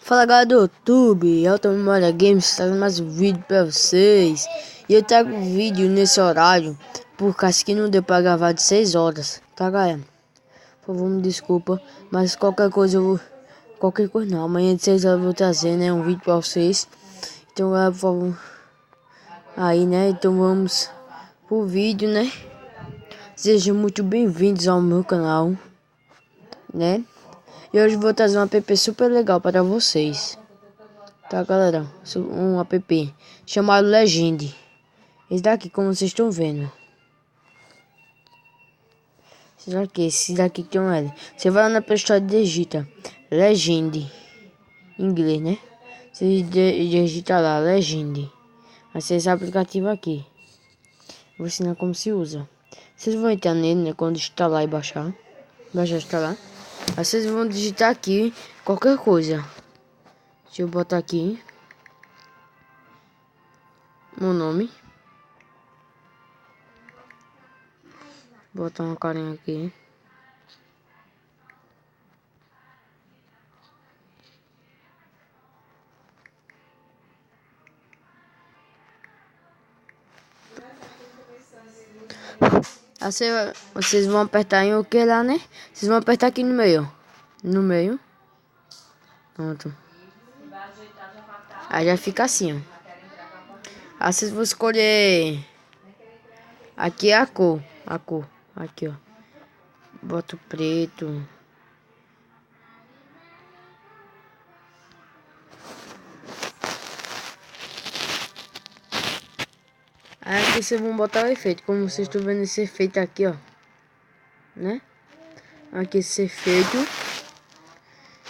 Fala galera do YouTube, eu tô Memória Games, trazendo mais um vídeo pra vocês. E eu trago um vídeo nesse horário, por causa que não deu pra gravar de 6 horas, tá galera? Por favor, me desculpa, mas qualquer coisa eu vou... Qualquer coisa não, amanhã de 6 horas eu vou trazer, né, um vídeo pra vocês. Então galera, por favor, aí né, então vamos pro vídeo, né? Sejam muito bem-vindos ao meu canal, né? E hoje eu vou trazer um app super legal para vocês. Tá galera, um app chamado Legend. Esse daqui, como vocês estão vendo. Esse daqui que tem um L. Você vai lá na Play Store e digita Legend. Em inglês, né? Você digita lá, Legend. Acesse o aplicativo aqui. Vou ensinar como se usa. Vocês vão entrar nele, né? Quando instalar e baixar. Baixar e instalar. Aí vocês vão digitar aqui qualquer coisa. Deixa eu botar aqui meu nome. Botar uma carinha aqui. Aí vocês vão apertar em o que lá, né? Vocês vão apertar aqui no meio. No meio. Pronto. Aí já fica assim, ó. Aí vocês vão escolher. Aqui é a cor. A cor. Aqui, ó. Bota o preto. Aí aqui vocês vão botar o efeito. Como vocês estão vendo esse efeito aqui, ó. Né? Aqui esse efeito.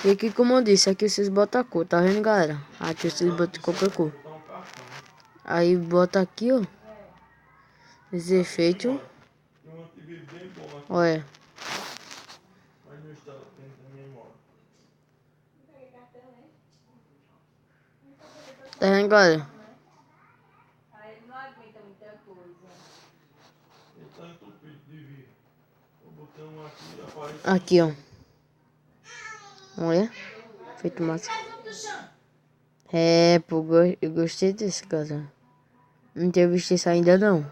E aqui, como eu disse, aqui vocês botam a cor. Tá vendo, galera? Aqui vocês botam qualquer cor. Aí bota aqui, ó. Esse efeito. Olha. Tá vendo, galera? Aqui, ó. Olha. Feito massa. É, pô, eu gostei desse, cara. Não tinha visto isso ainda, não.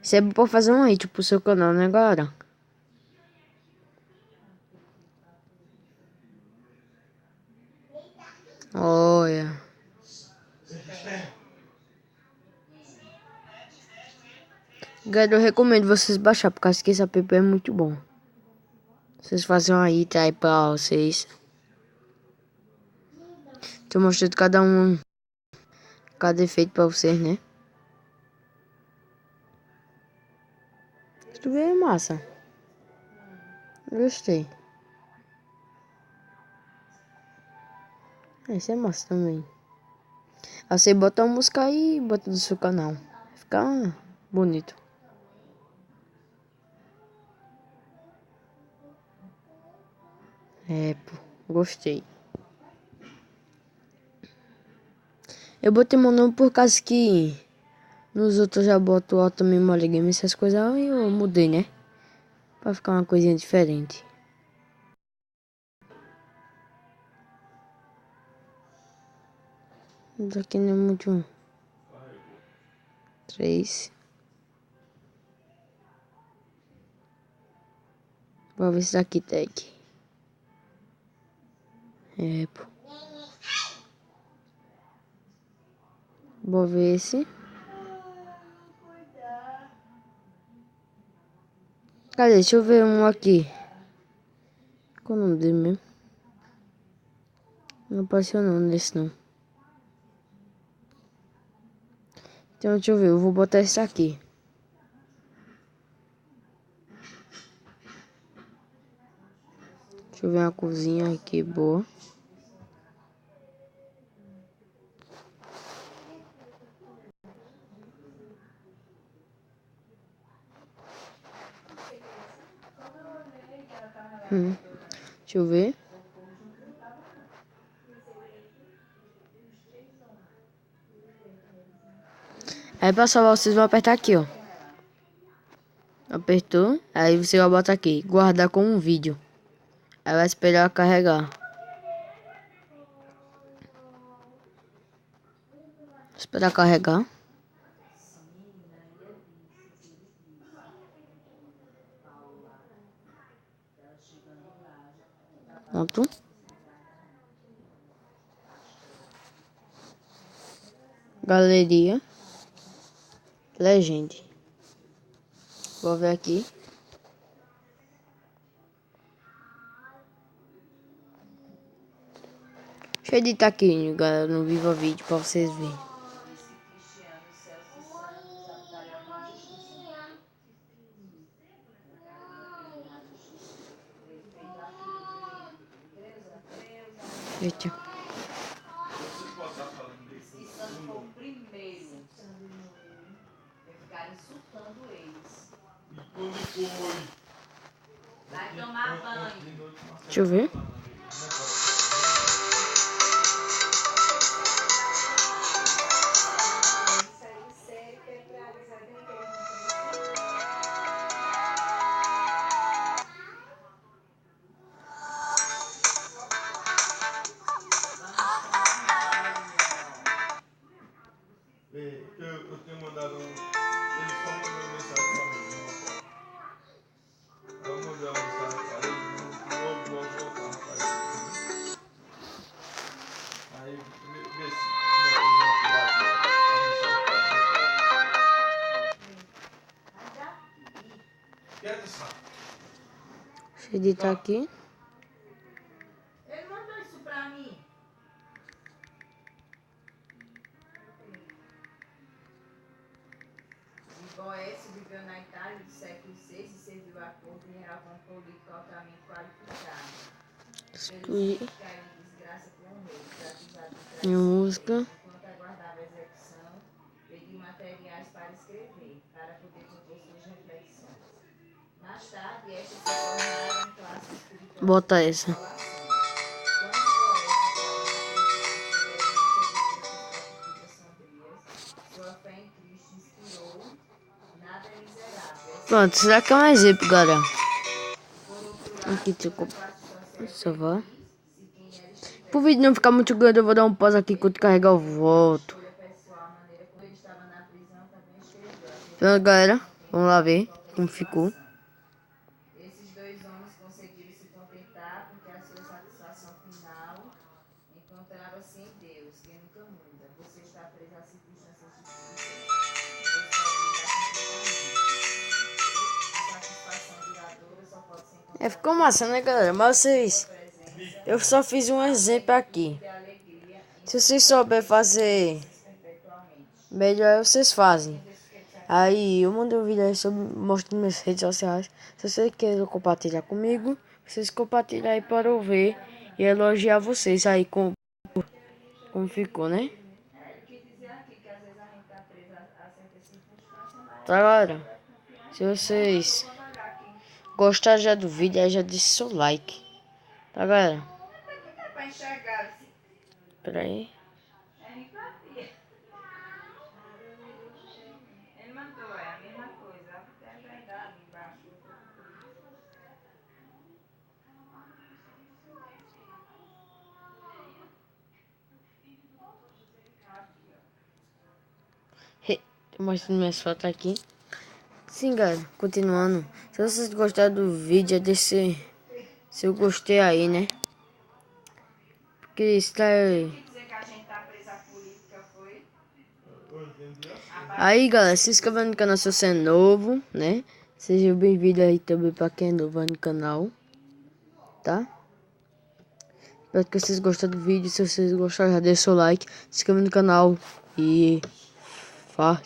Isso é bom pra fazer um hit pro seu canal, né, galera? Olha. Galera, eu recomendo vocês baixar, por causa que esse app é muito bom. Vocês fazem uma hit aí pra vocês. Tô mostrando cada efeito pra vocês, né? Tudo bem, massa. Gostei. Esse é massa também. Aí você bota uma música aí e bota do seu canal. Fica bonito. É, pô, gostei. Eu botei meu nome por causa que nos outros já boto Auto Memória Game, essas coisas, aí eu mudei, né? Pra ficar uma coisinha diferente. Isso aqui não é muito. 3. Vou ver se daqui tag. É, pô. Vou ver esse. Cadê? Deixa eu ver um aqui. Qual o nome dele mesmo? Não apareceu não nesse não. Então deixa eu ver, eu vou botar esse aqui. Deixa eu ver uma cozinha aqui boa. Deixa eu ver. Aí pra salvar vocês vão apertar aqui, ó. Apertou. Aí você vai botar aqui, guardar como um vídeo. Aí vai esperar carregar. Esperar carregar. Pronto. Galeria. Legend. Vou ver aqui. Deixa eu editar aqui, galera, no Viva Vídeo pra vocês verem. Eita. Vai tomar banho. Deixa eu ver. Eu tenho mandado eles estão mandando mensagem pra mim. Eu mandei uma mensagem para eles, não vou voltar, rapaz. Aí, vê se Deixa eu editar aqui. Ele mandou isso pra mim. Boécio viveu na Itália do século VI e serviu a corte e era um político altamente qualificado. Excluir. Caiu em desgraça com o rei, acusado de Minha traição. música. Enquanto aguardava a execução, pediu materiais para escrever, para poder compor suas reflexões. Mais tarde, estas se tornaram em classe espiritual. Bota essa. Quando sua fé em Cristo inspirou nada é miserável. Pronto, será que é um exemplo, galera? Aqui, tipo, salvar. Pro vídeo não ficar muito grande, eu vou dar um pause aqui quando carregar eu volto. Pronto, galera, vamos lá ver como ficou. Esses dois homens conseguiram se contentar porque a sua satisfação final encontrava-se em Deus, que nunca muda. Você está preso às circunstâncias difíceis. A satisfação duradoura só pode ser encontrada Ficou massa, né, galera? Mas vocês... Eu só fiz um exemplo aqui. Se vocês souberem fazer melhor, vocês fazem. Aí eu mandei um vídeo aí sobre mostrando minhas redes sociais. Se vocês querem compartilhar comigo, vocês compartilham aí para eu ver e elogiar vocês aí como ficou, né? Tá, galera? Se vocês gostaram já do vídeo, aí já deixa seu like. Tá, galera? para enxergar. Pera aí. Ele mandou, é a mesma coisa. É verdade, embaixo. Tô mostrando minhas fotos aqui. Sim, galera, continuando. Se vocês gostaram do vídeo, deixa seu gostei aí, né? Porque está aí. Dizer que a gente tá presa à política foi. Aí, galera, se inscreva no canal se você é novo, né? Seja bem-vindo aí também pra quem é novo aí no canal, tá? Espero que vocês gostaram do vídeo. Se vocês gostaram, já deixa o like, se inscreva no canal e falou!